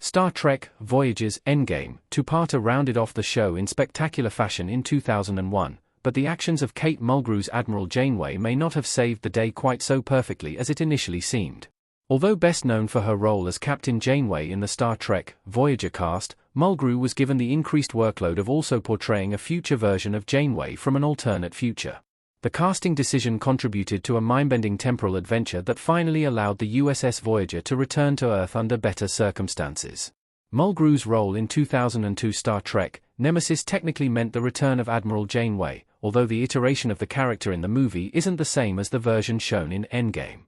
Star Trek, Voyager's Endgame, two-parter rounded off the show in spectacular fashion in 2001, but the actions of Kate Mulgrew's Admiral Janeway may not have saved the day quite so perfectly as it initially seemed. Although best known for her role as Captain Janeway in the Star Trek, Voyager cast, Mulgrew was given the increased workload of also portraying a future version of Janeway from an alternate future. The casting decision contributed to a mind-bending temporal adventure that finally allowed the USS Voyager to return to Earth under better circumstances. Mulgrew's role in 2002 Star Trek, Nemesis technically meant the return of Admiral Janeway, although the iteration of the character in the movie isn't the same as the version shown in Endgame.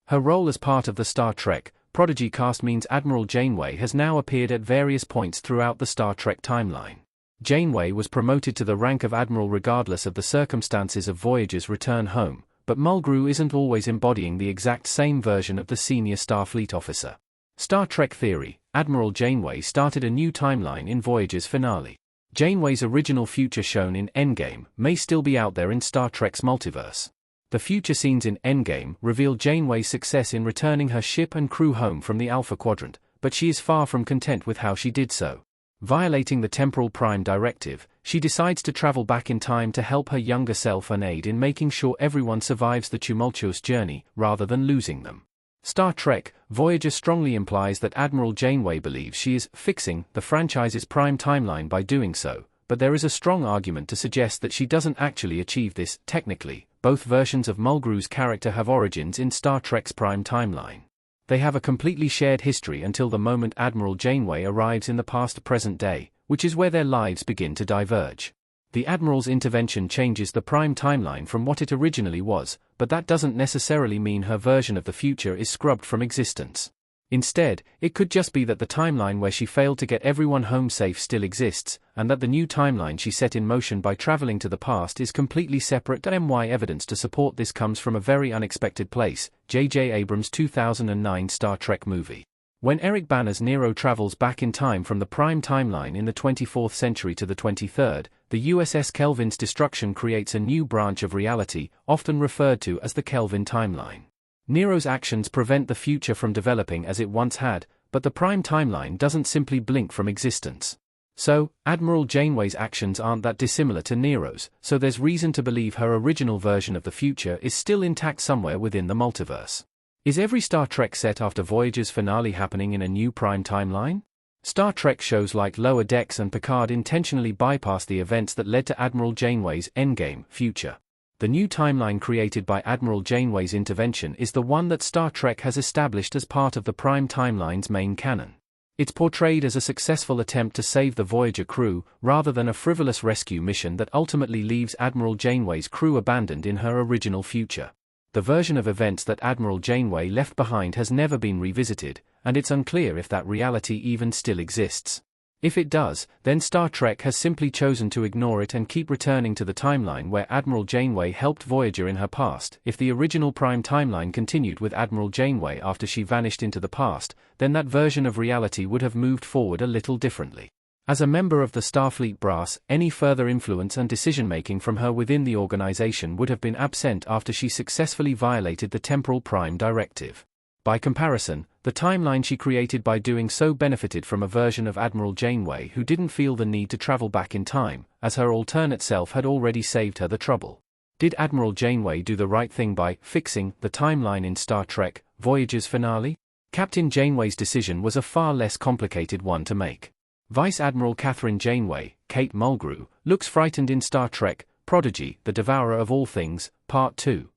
Her role as part of the Star Trek, Prodigy cast means Admiral Janeway has now appeared at various points throughout the Star Trek timeline. Janeway was promoted to the rank of Admiral regardless of the circumstances of Voyager's return home, but Mulgrew isn't always embodying the exact same version of the senior Starfleet officer. Star Trek theory: Admiral Janeway started a new timeline in Voyager's finale. Janeway's original future shown in Endgame may still be out there in Star Trek's multiverse. The future scenes in Endgame reveal Janeway's success in returning her ship and crew home from the Alpha Quadrant, but she is far from content with how she did so. Violating the Temporal Prime Directive, she decides to travel back in time to help her younger self and aid in making sure everyone survives the tumultuous journey, rather than losing them. Star Trek, Voyager strongly implies that Admiral Janeway believes she is fixing the franchise's prime timeline by doing so, but there is a strong argument to suggest that she doesn't actually achieve this. Technically, both versions of Mulgrew's character have origins in Star Trek's prime timeline. They have a completely shared history until the moment Admiral Janeway arrives in the past-present day, which is where their lives begin to diverge. The Admiral's intervention changes the prime timeline from what it originally was, but that doesn't necessarily mean her version of the future is scrubbed from existence. Instead, it could just be that the timeline where she failed to get everyone home safe still exists, and that the new timeline she set in motion by traveling to the past is completely separate. Evidence to support this comes from a very unexpected place: J.J. Abrams' 2009 Star Trek movie. When Eric Bana's Nero travels back in time from the prime timeline in the 24th century to the 23rd, the USS Kelvin's destruction creates a new branch of reality, often referred to as the Kelvin timeline. Nero's actions prevent the future from developing as it once had, but the prime timeline doesn't simply blink from existence. So, Admiral Janeway's actions aren't that dissimilar to Nero's, so there's reason to believe her original version of the future is still intact somewhere within the multiverse. Is every Star Trek set after Voyager's finale happening in a new prime timeline? Star Trek shows like Lower Decks and Picard intentionally bypass the events that led to Admiral Janeway's Endgame future. The new timeline created by Admiral Janeway's intervention is the one that Star Trek has established as part of the prime timeline's main canon. It's portrayed as a successful attempt to save the Voyager crew, rather than a frivolous rescue mission that ultimately leaves Admiral Janeway's crew abandoned in her original future. The version of events that Admiral Janeway left behind has never been revisited, and it's unclear if that reality even still exists. If it does, then Star Trek has simply chosen to ignore it and keep returning to the timeline where Admiral Janeway helped Voyager in her past. If the original prime timeline continued with Admiral Janeway after she vanished into the past, then that version of reality would have moved forward a little differently. As a member of the Starfleet brass, any further influence and decision-making from her within the organization would have been absent after she successfully violated the Temporal Prime Directive. By comparison, the timeline she created by doing so benefited from a version of Admiral Janeway who didn't feel the need to travel back in time, as her alternate self had already saved her the trouble. Did Admiral Janeway do the right thing by fixing the timeline in Star Trek, Voyager's finale? Captain Janeway's decision was a far less complicated one to make. Vice Admiral Catherine Janeway, Kate Mulgrew, looks frightened in Star Trek, Prodigy, the Devourer of All Things, Part 2.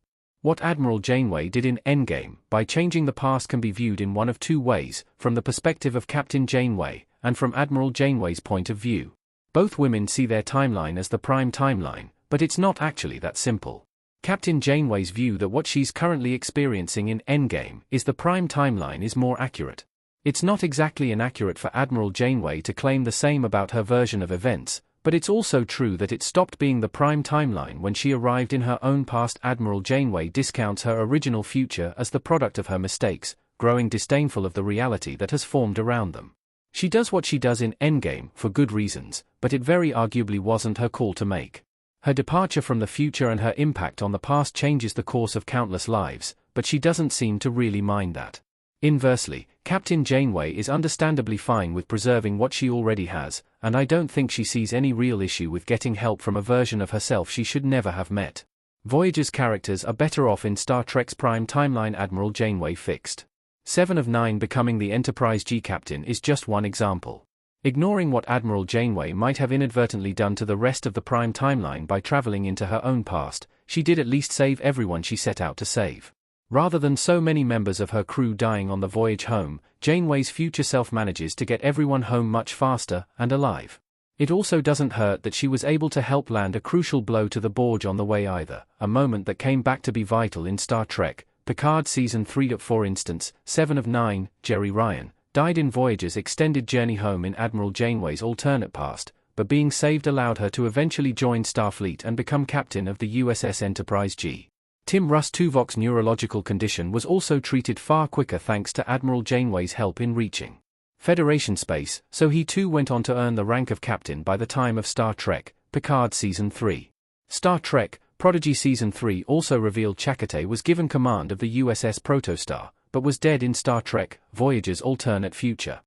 What Admiral Janeway did in Endgame by changing the past can be viewed in one of two ways, from the perspective of Captain Janeway, and from Admiral Janeway's point of view. Both women see their timeline as the prime timeline, but it's not actually that simple. Captain Janeway's view that what she's currently experiencing in Endgame is the prime timeline is more accurate. It's not exactly inaccurate for Admiral Janeway to claim the same about her version of events, but it's also true that it stopped being the prime timeline when she arrived in her own past. Admiral Janeway discounts her original future as the product of her mistakes, growing disdainful of the reality that has formed around them. She does what she does in Endgame for good reasons, but it very arguably wasn't her call to make. Her departure from the future and her impact on the past changes the course of countless lives, but she doesn't seem to really mind that. Inversely, Captain Janeway is understandably fine with preserving what she already has, and I don't think she sees any real issue with getting help from a version of herself she should never have met. Voyager's characters are better off in Star Trek's prime timeline. Admiral Janeway fixed. 7 of 9 becoming the Enterprise G captain is just one example. Ignoring what Admiral Janeway might have inadvertently done to the rest of the prime timeline by traveling into her own past, she did at least save everyone she set out to save. Rather than so many members of her crew dying on the voyage home, Janeway's future self manages to get everyone home much faster and alive. It also doesn't hurt that she was able to help land a crucial blow to the Borg on the way either, a moment that came back to be vital in Star Trek Picard Season 3. For instance, 7 of 9, Jerry Ryan, died in Voyager's extended journey home in Admiral Janeway's alternate past, but being saved allowed her to eventually join Starfleet and become captain of the USS Enterprise G. Tim Russ Tuvok's neurological condition was also treated far quicker thanks to Admiral Janeway's help in reaching Federation space, so he too went on to earn the rank of captain by the time of Star Trek Picard Season 3. Star Trek Prodigy Season 3 also revealed Chakotay was given command of the USS Protostar, but was dead in Star Trek Voyager's alternate future.